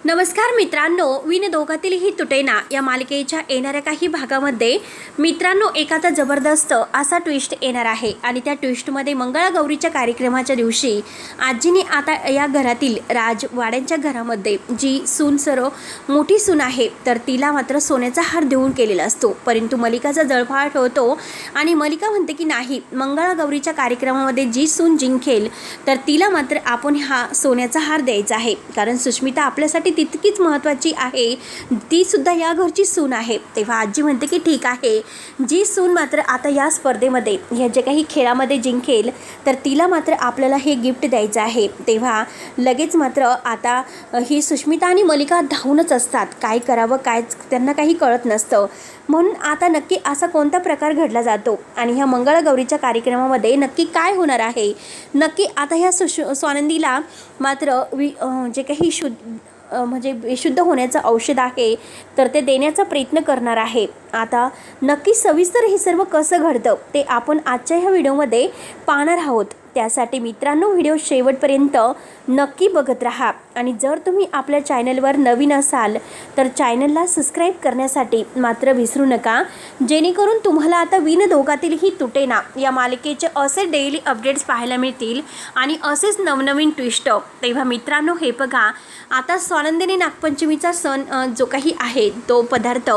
नमस्कार मित्रांनो, विनोदोगातीलही तुटेना या मालिकेच्या येणाऱ्या काही भागामध्ये मित्रांनो एखादा जबरदस्त असा ट्विस्ट येणार आहे आणि त्या ट्विस्टमध्ये मंगळागौरीच्या कार्यक्रमाच्या दिवशी आजीने आता या घरातील राजवाड्यांच्या घरामध्ये जी सून मोठी सून आहे तर तिला मात्र सोन्याचा हार देऊन केलेला असतो, परंतु मलिकाचा जळफाट होतो आणि मलिका म्हणते की नाही, मंगळागौरीच्या कार्यक्रमामध्ये जी सून जिंकेल तर तिला मात्र आपण हा सोन्याचा हार द्यायचा आहे, कारण सुष्मिता आपल्यासाठी तितकीच महत्त्वाची आहे, ती सुद्धा या घरची सून आहे। तेव्हा आजी म्हणते की ठीक आहे, जी सून मात्र आता या स्पर्धेमध्ये ह्या जे काही खेळामध्ये जिंकेल तर तिला मात्र आपल्याला हे गिफ्ट द्यायचं आहे। तेव्हा लगेच मात्र आता ही सुष्मिता आणि मलिका धावूनच असतात, काय करावं काय त्यांना काही कळत नसतं। म्हणून आता नक्की असा कोणता प्रकार घडला जातो आणि ह्या मंगळागौरीच्या कार्यक्रमामध्ये नक्की काय होणार आहे, नक्की आता ह्या स्वानंदीला मात्र जे काही म्हणजे विशुद्ध होण्याचं औषध आहे तर ते देण्याचा प्रयत्न करणार आहे। आता नक्की सविस्तर हे सर्व कसं घडतं ते आपण आजच्या ह्या व्हिडिओमध्ये पाहणार आहोत। त्यासाठी मित्रांनो व्हिडिओ शेवटपर्यंत नक्की बघत राहा आणि जर तुम्ही आपल्या चॅनलवर नवीन असाल तर चॅनलला सबस्क्राईब करण्यासाठी मात्र विसरू नका, जेणेकरून तुम्हाला आता विनोदोगातीलही तुटेना या मालिकेचे असे डेली अपडेट्स पाहायला मिळतील आणि असेच नवनवीन ट्विस्ट। तेव्हा मित्रांनो हे बघा, आता स्वानंदीने नागपंचमीचा सण जो काही आहे तो पदार्थ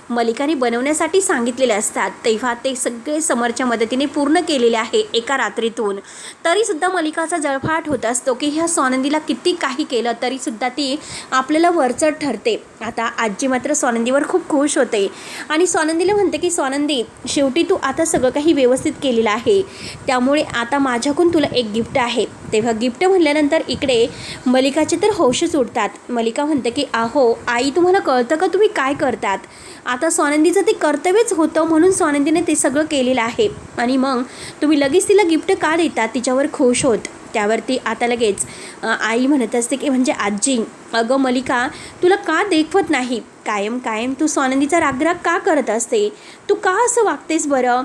मलिकाने बनवण्यासाठी सांगितलेले असतात, तेव्हा ते सगळे समरच्या मदतीने पूर्ण केलेले आहे एका रात्रीतून। तरीसुद्धा मलिकाचा जळफाट होत असतो की ह्या स्वानंदीला किती काही केलं तरीसुद्धा ती आपल्याला वरचढ ठरते। आता आजी मात्र स्वानंदीवर खूप खुश होते आणि स्वानंदीला म्हणते की स्वानंदी, शेवटी तू आता सगळं काही व्यवस्थित केलेलं आहे, त्यामुळे आता माझ्याकडून तुला एक गिफ्ट आहे। तेव्हा गिफ्ट म्हणल्यानंतर इकडे मलिकाचे तर होशच उडतात। मलिका म्हणते की अहो आई, तुम्हाला कळतं का तुम्ही काय करतात? आता स्वानंदीचं ते कर्तव्यच होतं म्हणून स्वानंदीने ते सगळं केलेलं आहे आणि मग तुम्ही लगेच तिला गिफ्ट का देतात, तिच्यावर खुश होत। त्यावरती आता लगेच आई म्हणत असते की म्हणजे आजी, अगं मलिका, तुला का देखवत नाही, कायम कायम तू स्वानंदीचा रागराग का करत असते, तू का असं वागतेस बरं?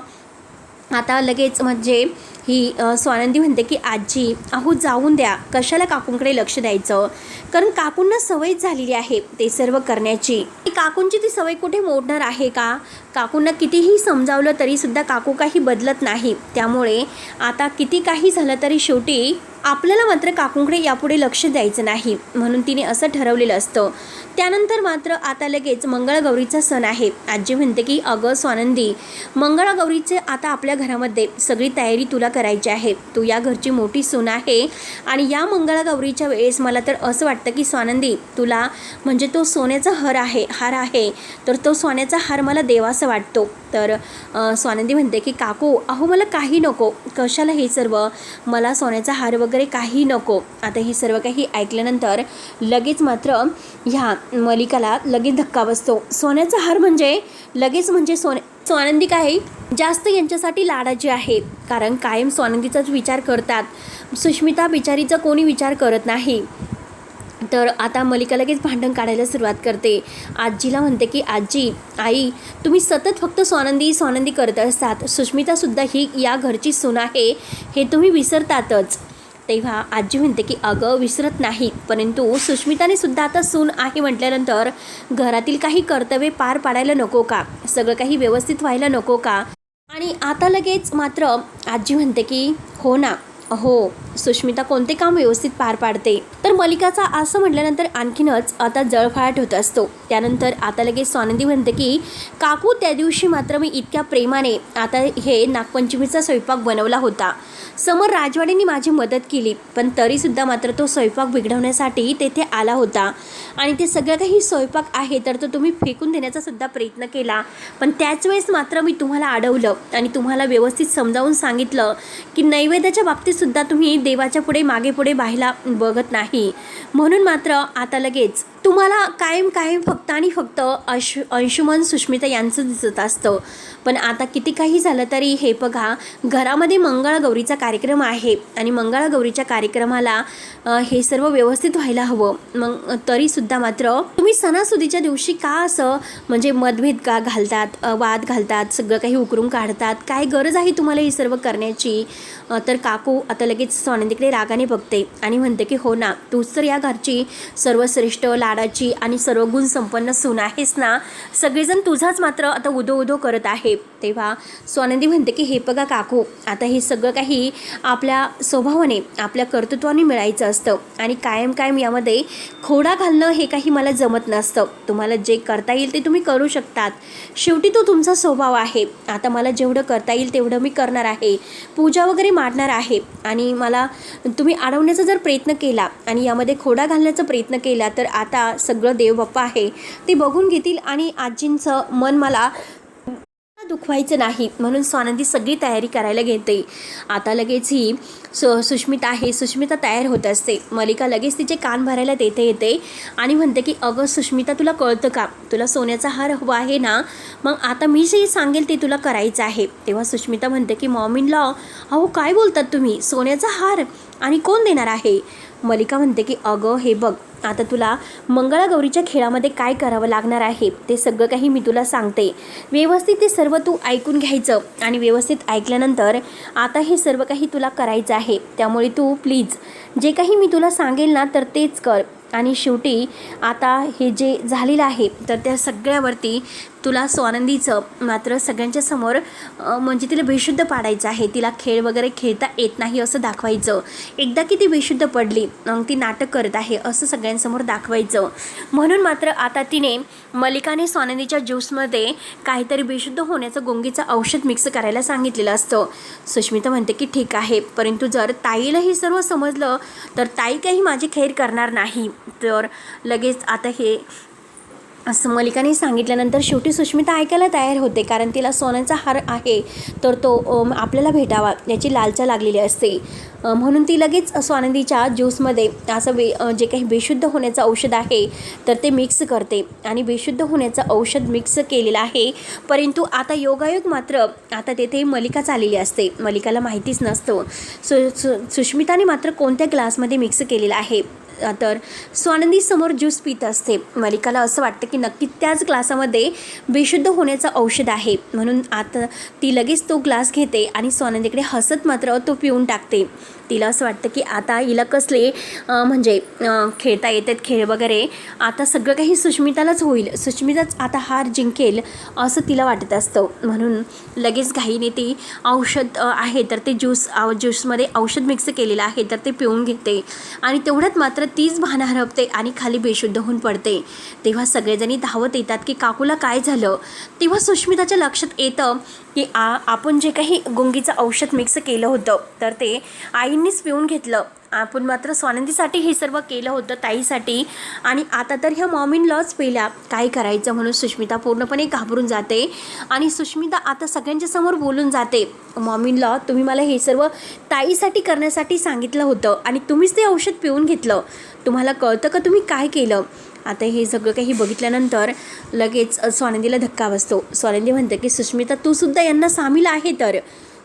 आता लगेच म्हणजे ही स्वानंदी म्हणते की आजी, अहो जाऊन द्या, कशाला काकूंकडे लक्ष द्यायचं, कारण काकूंना सवय झालेली आहे ते सर्व करण्याची। काकूंची ती सवय कुठे मोडणार आहे का? काकूंना कितीही समजावलं तरीसुद्धा काकू काही बदलत नाही, त्यामुळे आता किती काही झालं तरी शेवटी आपल्याला मात्र काकूंकडे यापुढे लक्ष द्यायचं नाही, म्हणून तिने असं ठरवलेलं असतं। त्यानंतर मात्र आता लगेच मंगळागौरीचा सण आहे। आजी म्हणते की अगं स्वानंदी, मंगळागौरीचे आता आपल्या घरामध्ये सगळी तयारी तुला करायची आहे, तू या घरची मोठी सून आहे आणि या मंगळागौरीच्या वेळेस मला तर असं वाटतं की स्वानंदी, तुला म्हणजे तो सोन्याचा हार आहे तर तो सोन्याचा हार मला देवासा वाटतो। तर स्वानंदी म्हणते की काकू, अहो मला काही नको, कशाला हे सर्व, मला सोन्याचा हार वगैरे काही नको। आता हे सर्व काही ऐकल्यानंतर लगेच मात्र ह्या मलिकाला लगेच धक्का बसतो। सोन्याचा हार म्हणजे लगेच म्हणजे स्वानंदी काय जास्त यांच्यासाठी लाडाची आहे, कारण कायम स्वानंदीचाच विचार करतात, सुष्मिता बिचारीचा कोणी विचार करत नाही। तर आता मलिका लगेच भांडण काढायला सुरुवात करते। आजीला म्हणते की आजी, आई, तुम्ही सतत फक्त स्वानंदी करत असतात, सुष्मितासुद्धा ही या घरची सून आहे हे तुम्ही विसरतातच। तेव्हा आजी म्हणते की अगं विसरत नाही, परंतु सुष्मिताने सुद्धा आता सून आहे म्हटल्यानंतर घरातील काही कर्तव्य पार पाडायला नको का, सगळं काही व्यवस्थित व्हायला नको का? आणि आता लगेच मात्र आजी म्हणते की हो ना, हो, सुष्मिता कोणते काम व्यवस्थित पार पाडते। तर मलिकाचा असं म्हटल्यानंतर आणखीनच आता जळफाट होत असतो। त्यानंतर आता लगेच स्वानंदी म्हणते की काकू, त्या दिवशी मात्र मी इतक्या प्रेमाने आता हे नागपंचमीचा स्वयंपाक बनवला होता, समोर राजवाड्यांनी माझी मदत केली, पण तरीसुद्धा मात्र तो स्वयंपाक बिघडवण्यासाठी तेथे आला होता आणि ते सगळं काही स्वयंपाक आहे तर तो तुम्ही फेकून देण्याचा सुद्धा प्रयत्न केला, पण त्याच वेळेस मात्र मी तुम्हाला अडवलं आणि तुम्हाला व्यवस्थित समजावून सांगितलं की नैवेद्याच्या बाबतीत सुद्धा तुम्ही देवाच्या पुढे मागे पुढे पाहायला बघत नाही, म्हणून मात्र आता लगेच तुम्हाला कायम फक्त आणि फक्त अंशुमन सुष्मिता यांचं दिसत असतं। पण आता किती काही झालं तरी हे बघा, घरामध्ये मंगळागौरीचा कार्यक्रम आहे आणि मंगळागौरीच्या कार्यक्रमाला हे सर्व व्यवस्थित व्हायला हवं, मग तरीसुद्धा मात्र तुम्ही सणासुदीच्या दिवशी का असं म्हणजे मतभेद का घालतात, वाद घालतात, सगळं काही उकरून काढतात, काय गरज आहे तुम्हाला हे सर्व करण्याची? तर काकू आता लगेच स्वानंदीकडे रागाने बघते आणि म्हणते की हो ना, तूच तर या घरची सर्वश्रेष्ठ लाडाची आणि सर्व गुण संपन्न सून आहेस ना, सगळेजण तुझाच मात्र आता उदो उदो करत आहे. तेव्हा स्वानंदी म्हणते की हे बघा काकू, आता हे सगळं काही आपल्या स्वभावाने आपल्या कर्तृत्वाने मिळायचं असतं आणि कायम कायम यामध्ये खोडा घालणं हे काही मला जमत नसतं. तुम्हाला जे करता येईल ते तुम्ही करू शकतात. शेवटी तो तुमचा स्वभाव आहे. आता मला जेवढं करता येईल तेवढं मी करणार आहे. पूजा वगैरे मांडणार आहे आणि मला तुम्ही अडवण्याचा जर प्रयत्न केला आणि यामध्ये खोडा घालण्याचा प्रयत्न केला तर आता सगळं देव बाप्पा आहे ते बघून घेतील आणि आजींचं मन मला दुखवायचं नाही. म्हणून स्वानंदी सगळी तयारी करायला घेते. आता लगेच ही सुष्मिता आहे, सुष्मिता तयार होत असते. मलिका लगेच तिचे कान भरायला तेथे येते आणि म्हणते की अगं सुष्मिता, तुला कळतं का, तुला सोन्याचा हार हवा आहे ना, मग आता मी जे सांगेल ते तुला करायचं आहे. तेव्हा सुष्मिता म्हणते की मॉम इन लॉ, अहो काय बोलतात तुम्ही, सोन्याचा हार आणि कोण देणार आहे. मलिका म्हणते की अगं हे बघ, आता तुला मंगळागौरीच्या खेळामध्ये काय करावं लागणार आहे ते सगळं काही मी तुला सांगते. व्यवस्थित ते सर्व तू ऐकून घ्यायचं आणि व्यवस्थित ऐकल्यानंतर आता हे सर्व काही तुला करायचं आहे. त्यामुळे तू प्लीज जे काही मी तुला सांगेल ना तर तेच कर. आणि शेवटी आता हे जे झालेलं आहे तर त्या सगळ्यावरती तुला स्वानंदीचं मात्र सगळ्यांच्या समोर म्हणजे तिला बेशुद्ध पाडायचं आहे. तिला खेळ वगैरे खेळता येत नाही असं दाखवायचं. एकदा की ती बेशुद्ध पडली मग ती नाटक करत आहे असं सगळ्यांसमोर दाखवायचं. म्हणून मात्र आता तिने मलिकाने स्वानंदीच्या ज्यूसमध्ये काहीतरी बेशुद्ध होण्याचं गुंगीचं औषध मिक्स करायला सांगितलेलं असतं. सुष्मिता म्हणते की ठीक आहे, परंतु जर ताईला हे सर्व समजलं तर ताई काही माझी खैर करणार नाही. तर लगेच आता हे असं मलिकाने सांगितल्यानंतर शेवटी सुष्मिता ऐकायला तयार होते, कारण तिला सोन्याचा हार आहे तर तो आपल्याला भेटावा याची लालसा लागलेली असते. म्हणून ती लगेच स्वानंदीच्या ज्यूसमध्ये असं जे काही बेशुद्ध होण्याचं औषध आहे तर ते मिक्स करते आणि बेशुद्ध होण्याचं औषध मिक्स केलेलं आहे. परंतु आता योगायोग मात्र आता तेथे मलिका चाललेली असते. मलिकाला माहितीच नसतं सुष्मिताने मात्र कोणत्या ग्लासमध्ये मिक्स केलेलं आहे. तर स्वानंदी समोर ज्यूस पित असते. मलिकाला असं वाटतं की नक्की त्याच ग्लासामध्ये बेशुद्ध होण्याचं औषध आहे. म्हणून आता ती लगेच तो ग्लास घेते आणि स्वानंदीकडे हसत मात्र तो पिऊन टाकते. तिला असं वाटतं की आता हिला कसले म्हणजे खेळता येतात खेळ वगैरे, आता सगळं काही सुष्मितालाच होईल, सुष्मिताच आता हार जिंकेल असं तिला वाटत असतं. म्हणून लगेच घाईने ती औषध आहे तर ते ज्यूसमध्ये औषध मिक्स केलेलं आहे तर ते पिऊन घेते आणि तेवढ्यात मात्र तीच भान हरपते आणि खाली बेशुद्ध होऊन पडते. तेव्हा सगळेजणी धावत येतात की काकूला काय झालं. तेव्हा सुष्मिताच्या लक्षात येतं की आपण जे काही गुंगीचं औषध मिक्स केलं होतं तर ते आईंनीच पिऊन घेतलं. आपण मात्र स्वानंदीसाठी हे सर्व केलं होतं, ताईसाठी, आणि आता तर ह्या मॉम इन लॉच पेल्या, काय करायचं. म्हणून सुष्मिता पूर्णपणे घाबरून जाते आणि सुष्मिता आता सगळ्यांच्या समोर बोलून जाते, मॉम इन लॉ, तुम्ही मला हे सर्व ताईसाठी करण्यासाठी सांगितलं होतं आणि तुम्हीच ते औषध पिऊन घेतलं. तुम्हाला कळतं का तुम्ही काय केलं. आता हे सगळं काही बघितल्यानंतर लगेच स्वानंदीला धक्का बसतो. स्वानंदी म्हणते की सुष्मिता, तू सुद्धा यांना सामील आहे. तर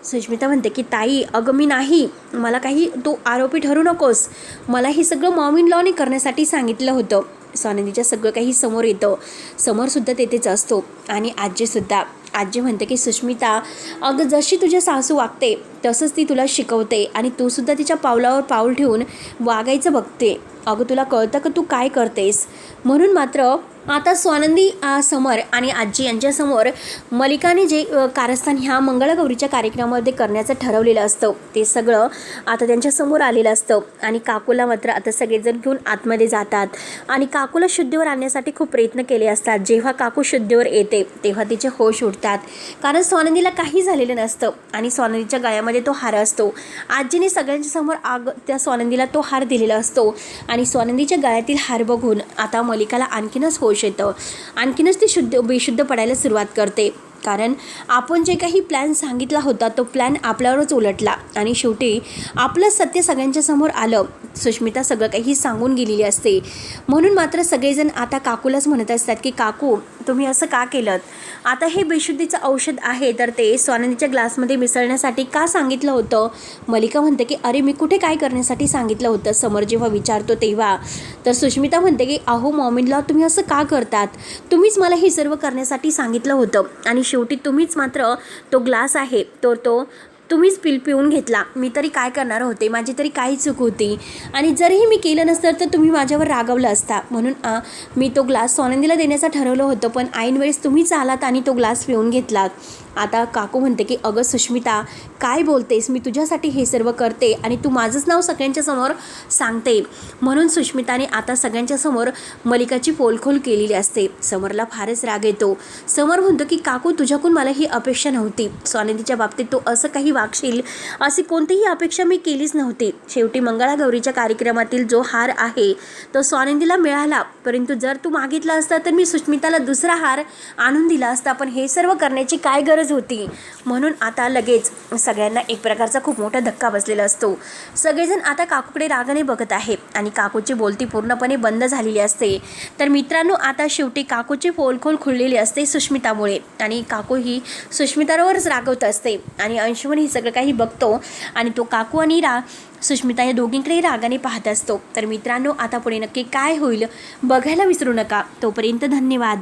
सुष्मिता म्हणते की ताई, अगं मी नाही, मला काही तू आरोपी ठरू नकोस, मला हे सगळं मॉम इन लॉने करण्यासाठी सांगितलं होतं. स्वानंदीच्या सगळं काही समोर येतं. समोरसुद्धा तेथेच असतो आणि आजीसुद्धा. आजी म्हणते की सुष्मिता, अगं जशी तुझ्या सासू वागते तसंच ती तुला शिकवते आणि तू सुद्धा तिच्या पावलावर पाऊल ठेवून वागायचं बघते. अगं तुला कळतं का तू काय करतेस. म्हणून मात्र आता स्वानंदी समोर आणि आजी यांच्यासमोर मलिकाने जे कारस्थान ह्या मंगळागौरीच्या कार्यक्रमामध्ये करण्याचं ठरवलेलं असतं ते सगळं आता त्यांच्यासमोर आलेलं असतं. आणि काकूला मात्र आता सगळेजण घेऊन आतमध्ये जातात आणि काकूला शुद्धीवर आणण्यासाठी खूप प्रयत्न केले असतात. जेव्हा काकू शुद्धीवर येते तेव्हा तिचे होश उठतात, कारण स्वानंदीला काही झालेलं नसतं आणि स्वानंदीच्या गळ्यामध्ये तो हार असतो. आजीने सगळ्यांच्या समोर त्या स्वानंदीला तो हार दिलेला असतो आणि स्वानंदीच्या गळ्यातील हार बघून आता मलिकाला आणखीनच होश येतं, आणखीनच ती बेशुद्ध पडायला सुरुवात करते. कारण आपण जे काही प्लॅन सांगितला होता तो प्लॅन आपल्यावरच उलटला आणि शेवटी आपलं सत्य सगळ्यांच्या समोर आलं. सुष्मिता सगळं काही सांगून गेलेली असते. म्हणून मात्र सगळेजण आता काकूलाच म्हणत असतात की काकू, तुम्ही असं का केलं. आता हे बेशुद्धीचं औषध आहे तर ते स्वानंदीच्या ग्लासमध्ये मिसळण्यासाठी का सांगितलं होतं. मलिका म्हणते की अरे मी कुठे काय करण्यासाठी सांगितलं होतं. समोर जेव्हा विचारतो तेव्हा तर सुष्मिता म्हणते की अहो मॉम इन लॉ, तुम्ही असं का करतात. तुम्हीच मला हे सर्व करण्यासाठी सांगितलं होतं आणि शेवटी तुम्हीच मात्र तो ग्लास आहे तो तुम्हीच पिऊन घेतला, मी तरी काय करणार होते, माझी तरी काही चूक होती आणि जरीही मी केलं नसतं तर तुम्ही माझ्यावर रागवलं असता, म्हणून मी तो ग्लास स्वानंदीला देण्याचं ठरवलं होतं, पण ऐन वेळेस तुम्हीच आलात आणि तो ग्लास पिऊन घेतलात. आता काकू म्हणते की अगं सुष्मिता, काय बोलतेस, मी तुझ्यासाठी हे सर्व करते आणि तू माझंच नाव सगळ्यांच्या समोर सांगते. म्हणून सुष्मिताने आता सगळ्यांच्या समोर मलिकाची पोलखोल केलेली असते. समरला फारच राग येतो. समर म्हणतो की काकू, तुझ्याकडून मला ही अपेक्षा नव्हती, स्वानंदीच्या बाबतीत तू असं काही वागशील अशी कोणतीही अपेक्षा मी केलीच नव्हती. शेवटी मंगळागौरीच्या कार्यक्रमातील जो हार आहे तो स्वानंदीला मिळाला, परंतु जर तू मागितला असता तर मी सुष्मिताला दुसरा हार आणून दिला असता, पण हे सर्व करण्याची काय गरज होती. म्हणून आता लगेच सगळ्यांना एक प्रकारचा खूप मोठा धक्का बसलेला असतो. सगळेजण आता काकूकडे रागाने बघत आहे आणि काकूची बोलती पूर्णपणे बंद झालेली असते. तर मित्रांनो, आता शेवटी काकूची पोलखोल खुललेली असते सुष्मितामुळे आणि काकू ही सुष्मितावरच रागवत असते आणि अंशुमन ही सगळं काही बघतो आणि तो काकू आणि सुष्मिता या दोघींकडे रागाने पाहत असतो. तर मित्रांनो, आता पुढे नक्की काय होईल बघायला विसरू नका. तोपर्यंत धन्यवाद.